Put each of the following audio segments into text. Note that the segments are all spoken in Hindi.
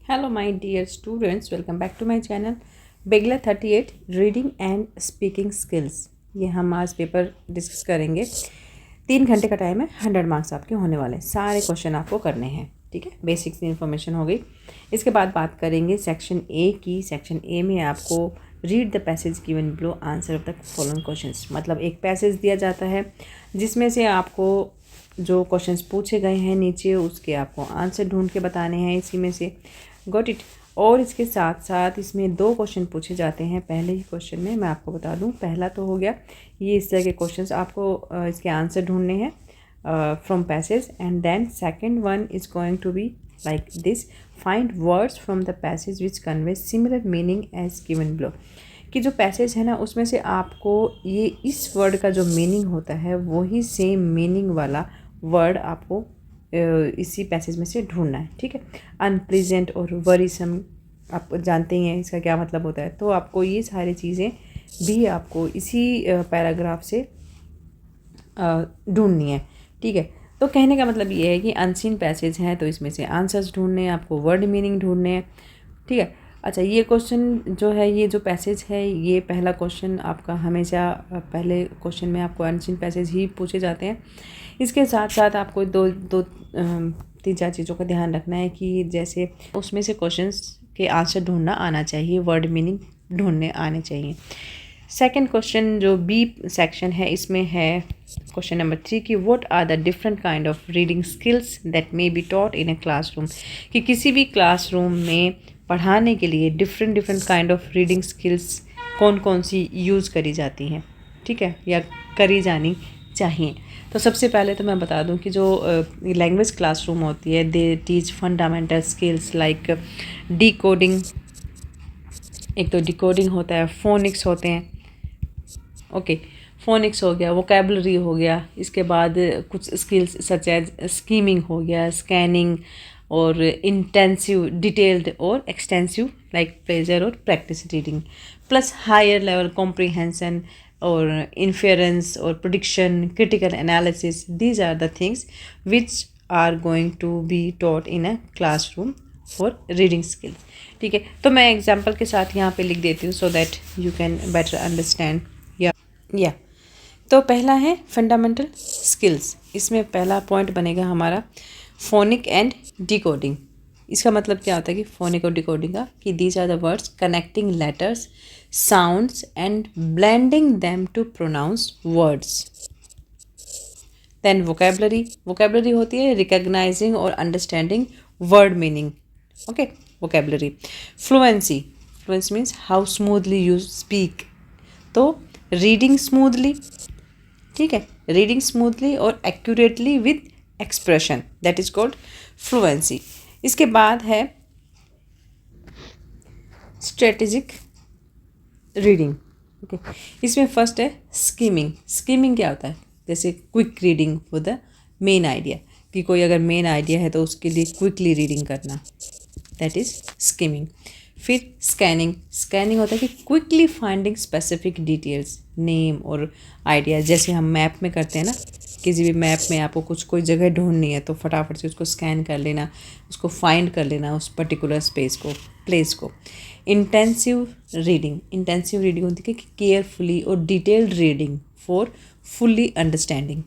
Hello my dear students, welcome back to my channel बेगला 38 reading and speaking skills. ये हम आज पेपर डिस्कस करेंगे। 3 घंटे का टाइम है, 100 मार्क्स आपके होने वाले हैं। सारे क्वेश्चन आपको करने हैं, ठीक है। बेसिक्स इन्फॉर्मेशन हो गई। इसके बाद बात करेंगे सेक्शन ए की। सेक्शन ए में आपको read the passage given below, answer of the following questions. मतलब एक पैसेज दिया जाता है जिसमें से आपको जो क्वेश्चंस पूछे गए हैं नीचे उसके आपको आंसर ढूंढ के बताने हैं इसी में से। Got it. और इसके साथ साथ इसमें 2 क्वेश्चन पूछे जाते हैं। पहले ही क्वेश्चन में मैं आपको बता दूं, पहला तो हो गया ये इस तरह के क्वेश्चंस आपको इसके आंसर ढूंढने हैं from passage. And then second one is going to be like this, find words from the passage which convey similar meaning as given below. कि जो पैसेज है ना उसमें से आपको ये इस वर्ड का जो मीनिंग होता है वही सेम मीनिंग वाला वर्ड आपको इसी पैसेज में से ढूंढना है, ठीक है। अनप्लीजेंट और वरीसम आप जानते ही हैं इसका क्या मतलब होता है, तो आपको ये सारी चीज़ें भी आपको इसी पैराग्राफ से ढूंढनी है, ठीक है। तो कहने का मतलब ये है कि अनसीन पैसेज हैं तो इसमें से आंसर्स ढूंढने हैं, आपको वर्ड मीनिंग ढूंढने हैं, ठीक है। अच्छा, ये क्वेश्चन जो है, ये जो पैसेज है, ये पहला क्वेश्चन आपका हमेशा पहले क्वेश्चन में आपको अनसीन पैसेज ही पूछे जाते हैं। इसके साथ साथ आपको दो 3-4 चीज़ों का ध्यान रखना है कि जैसे उसमें से क्वेश्चंस के आंसर ढूंढना आना चाहिए, वर्ड मीनिंग ढूंढने आने चाहिए। सेकंड क्वेश्चन जो बी सेक्शन है इसमें है क्वेश्चन नंबर 3 कि what are the different kind of reading skills that may be taught in a classroom. कि किसी भी क्लासरूम में पढ़ाने के लिए different kind of reading skills कौन कौन सी यूज़ करी जाती हैं, ठीक है, या करी जानी चाहिए। तो सबसे पहले तो मैं बता दूं कि जो लैंग्वेज क्लासरूम होती है, they teach fundamental skills like decoding. एक तो डिकोडिंग होता है, फोनिक्स होते हैं, ओके। फोनिक्स हो गया, वोकेबलरी हो गया। इसके बाद कुछ स्किल्स सच एज स्कीमिंग हो गया, स्कैनिंग और इंटेंसिव, डिटेल्ड और एक्सटेंसिव लाइक प्लेजर और practice reading, plus higher level comprehension और इन्फेरेंस और prediction, critical analysis. These are the things which are going to be taught in a classroom for reading skills, ठीक है। तो मैं एग्जाम्पल के साथ यहाँ पे लिख देती हूँ so that you can better understand. या तो पहला है फंडामेंटल स्किल्स। इसमें पहला पॉइंट बनेगा हमारा फोनिक एंड डिकोडिंग। इसका मतलब क्या होता है कि फोनिक और डिकोडिंग का, कि these are the words connecting letters, sounds and blending them to pronounce words. Then vocabulary होती है रिकग्नाइजिंग और understanding word meaning, okay, vocabulary. Fluency means how smoothly you speak, तो रीडिंग स्मूथली, ठीक है, रीडिंग स्मूथली और accurately with expression, that is called fluency. इसके बाद है स्ट्रेटेजिक रीडिंग, ओके। इसमें फर्स्ट है स्कीमिंग। स्कीमिंग क्या होता है, जैसे quick reading for the main idea, कि कोई अगर मेन आइडिया है तो उसके लिए क्विकली रीडिंग करना, दैट इज स्कीमिंग। फिर स्कैनिंग होता है कि quickly finding specific details, name और आइडिया। जैसे हम मैप में करते हैं ना, किसी भी मैप में आपको कोई जगह ढूंढनी है तो फटाफट से उसको स्कैन कर लेना, उसको फाइंड कर लेना, उस पर्टिकुलर प्लेस को। इंटेंसिव रीडिंग होती है कि केयरफुली और detailed reading for fully understanding.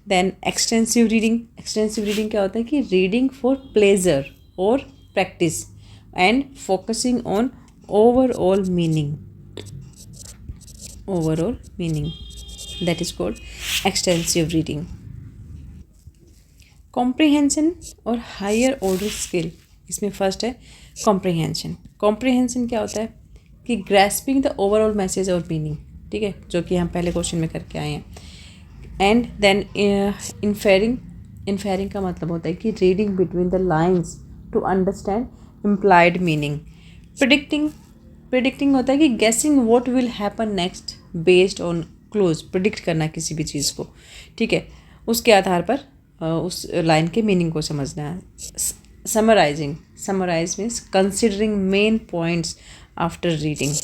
Then extensive reading क्या होता है कि रीडिंग फॉर प्लेजर और practice and focusing on overall meaning, that is called extensive reading. Comprehension और हायर ऑर्डर स्किल। इसमें फर्स्ट है कॉम्प्रिहेंशन क्या होता है कि ग्रैस्पिंग द ओवरऑल मैसेज और मीनिंग, ठीक है, जो कि हम पहले क्वेश्चन में करके आए हैं। एंड देन इन्फेरिंग का मतलब होता है कि reading between the lines to understand implied meaning. Predicting होता है कि guessing what will happen next based on close, predict करना किसी भी चीज़ को, ठीक है, उसके आधार पर उस लाइन के मीनिंग को समझना है। Summarise means considering main points after reading.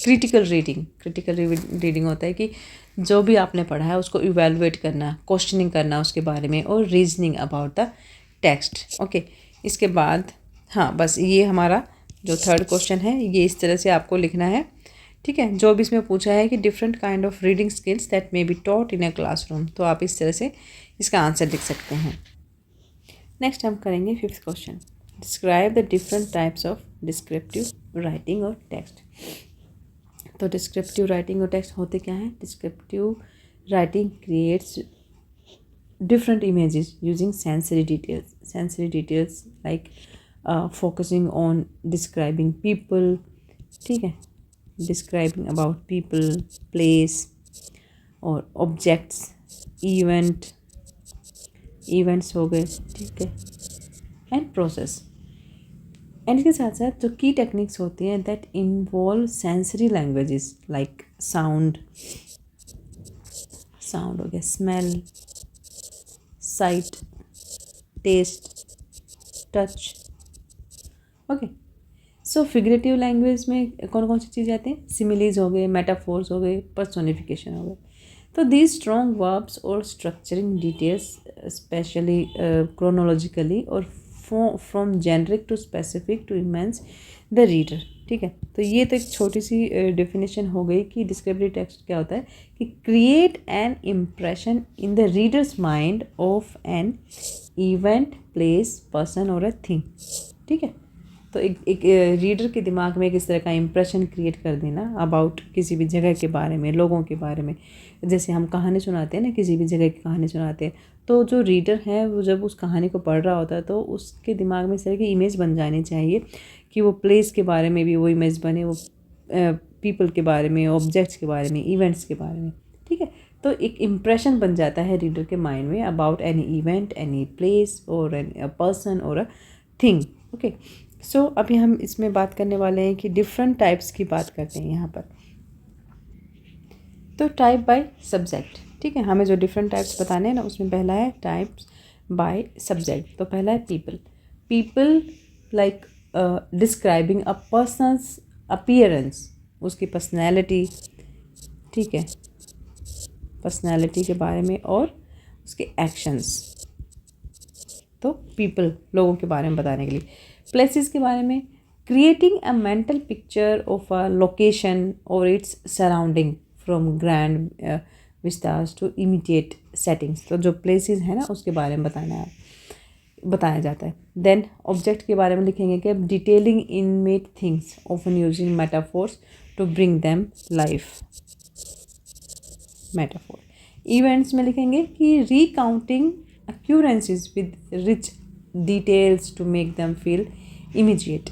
Critical reading होता है कि जो भी आपने पढ़ा है उसको इवेलुएट करना, क्वेश्चनिंग करना उसके बारे में, और reasoning about the text, okay. इसके बाद हाँ, बस ये हमारा जो थर्ड क्वेश्चन है ये इस तरह से आपको लिखना है। ठीक है, जो भी इसमें पूछा है कि different kind of reading skills that may be taught in a classroom, तो आप इस तरह से इसका आंसर लिख सकते हैं। नेक्स्ट हम करेंगे fifth question, describe the different types of descriptive writing और टेक्स्ट। तो डिस्क्रिप्टिव राइटिंग और टेक्स्ट होते क्या हैं? Descriptive writing creates different images using sensory details like focusing on describing people, ठीक है, describing about people, place और objects, events हो गए, ठीक है, एंड प्रोसेस। एंड इसके साथ साथ जो की टेक्निक्स होती हैं that involve sensory languages like sound हो गया, smell, sight, taste, touch. Okay, so figurative language में कौन कौन सी चीज़ें आती हैं? सिमिलीज हो गए, मेटाफोर्स हो गए, पर्सोनिफिकेशन हो गए। तो दीज स्ट्रॉन्ग वर्ब्स और स्ट्रक्चरिंग डिटेल्स स्पेशली क्रोनोलॉजिकली और from generic to specific to immerse the reader. ठीक है, तो ये तो एक छोटी सी डेफिनेशन हो गई कि डिस्क्रिप्टिव टेक्स्ट क्या होता है कि create an impression in the readers mind of an event, place, person और अ थिंग। ठीक है, तो एक रीडर के दिमाग में किस तरह का इम्प्रेशन क्रिएट कर देना अबाउट किसी भी जगह के बारे में, लोगों के बारे में। जैसे हम कहानी सुनाते हैं ना, किसी भी जगह की कहानी सुनाते हैं, तो जो रीडर है वो जब उस कहानी को पढ़ रहा होता है तो उसके दिमाग में इस तरह की इमेज बन जानी चाहिए कि वो प्लेस के बारे में भी वो इमेज बने, वो पीपल के बारे में, ऑब्जेक्ट्स के बारे में, इवेंट्स के बारे में। ठीक है, तो एक इम्प्रेशन बन जाता है रीडर के माइंड में about any event, any place और एनी पर्सन और अ थिंग। ओके, सो अभी हम इसमें बात करने वाले हैं कि डिफरेंट टाइप्स की बात करते हैं यहाँ पर। तो टाइप बाय सब्जेक्ट, ठीक है, हमें जो डिफरेंट टाइप्स बताने हैं ना उसमें पहला है टाइप्स बाय सब्जेक्ट। तो पहला है people like describing a person's appearance, उसकी पर्सनैलिटी, ठीक है, पर्सनैलिटी के बारे में और उसके एक्शंस। तो पीपल लोगों के बारे में बताने के लिए। प्लेसेस के बारे में creating a mental picture of a location और its surrounding from grand vistas to immediate settings. तो जो प्लेसेस है ना उसके बारे में बताया जाता है। देन ऑब्जेक्ट के बारे में लिखेंगे कि detailing inanimate things often using metaphors to bring them life, metaphor. Events में लिखेंगे कि recounting occurrences with rich details to make them feel immediate।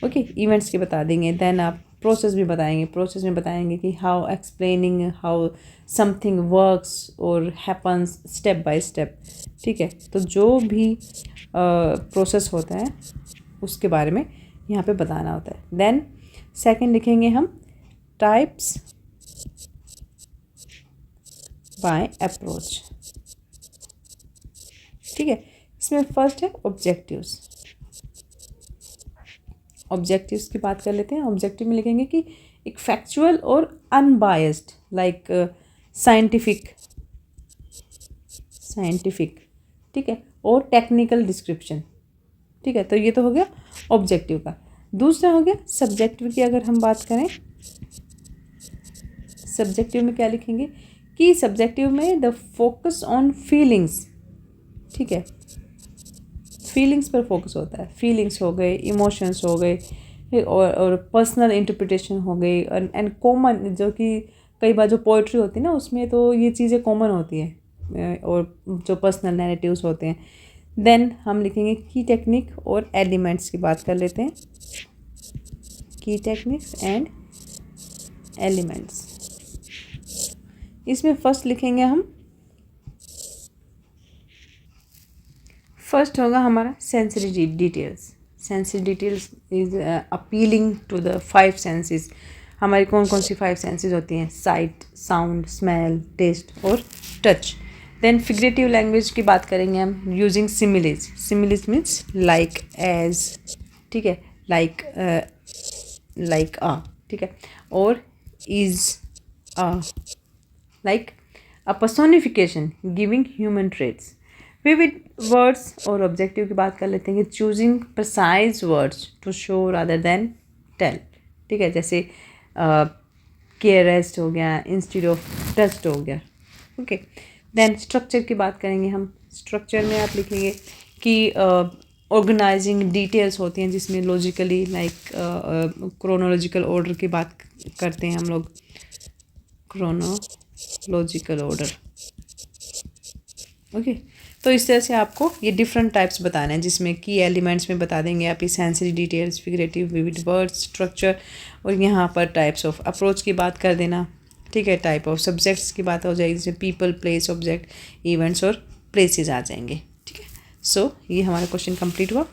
Okay, events के बता देंगे। देन आप प्रोसेस भी बताएंगे, प्रोसेस में बताएंगे कि how explaining how something works और हैपन्स स्टेप बाय स्टेप। ठीक है, तो जो भी प्रोसेस होता है उसके बारे में यहाँ पे बताना होता है। देन सेकंड लिखेंगे हम टाइप्स बाय अप्रोच। ठीक है, इसमें फर्स्ट है ऑब्जेक्टिव्स की बात कर लेते हैं। ऑब्जेक्टिव में लिखेंगे कि एक फैक्चुअल और अनबायस्ड लाइक साइंटिफिक, ठीक है, और टेक्निकल डिस्क्रिप्शन। ठीक है, तो ये तो हो गया ऑब्जेक्टिव का। दूसरा हो गया सब्जेक्टिव की। अगर हम बात करें सब्जेक्टिव में क्या लिखेंगे कि सब्जेक्टिव में द फोकस ऑन फीलिंग्स, ठीक है, फीलिंग्स पर फोकस होता है। फीलिंग्स हो गए, इमोशंस हो गए और पर्सनल इंटरप्रिटेशन हो गई एंड कॉमन, जो कि कई बार जो पोइट्री होती है ना उसमें तो ये चीज़ें कॉमन होती हैं और जो पर्सनल नैरेटिव्स होते हैं। देन हम लिखेंगे की टेक्निक और एलिमेंट्स की बात कर लेते हैं। की टेक्निक्स एंड एलिमेंट्स, इसमें फर्स्ट लिखेंगे हम, फर्स्ट होगा हमारा sensory details. Sensory details is appealing to the 5 senses. हमारी कौन कौन सी 5 सेंसेस होती हैं? साइट, साउंड, स्मेल, टेस्ट और टच। देन फिगरेटिव लैंग्वेज की बात करेंगे हम using similes. Similes means like, as, ठीक है, लाइक ठीक है, और is, like a personification giving human traits. Vivid words और ऑब्जेक्टिव की बात कर लेते हैं कि choosing precise words to show rather than tell. ठीक है, जैसे केयरेस्ट हो गया, इंस्टीड ऑफ टेस्ट हो गया। ओके, देन स्ट्रक्चर की बात करेंगे हम। स्ट्रक्चर में आप लिखेंगे कि ऑर्गेनाइजिंग डिटेल्स होती हैं जिसमें लॉजिकली लाइक क्रोनोलॉजिकल ऑर्डर की बात करते हैं हम लोग, क्रोनोलॉजिकल ऑर्डर। ओके, तो इस तरह से आपको ये डिफरेंट टाइप्स बताने हैं जिसमें की एलिमेंट्स में बता देंगे आप ये sensory details, figurative, vivid words, structure, और यहाँ पर टाइप्स ऑफ अप्रोच की बात कर देना। ठीक है, टाइप ऑफ सब्जेक्ट्स की बात हो जाएगी, जैसे पीपल, प्लेस, ऑब्जेक्ट, इवेंट्स और प्लेसेस आ जाएंगे। ठीक है, सो ये हमारा क्वेश्चन कंप्लीट हुआ।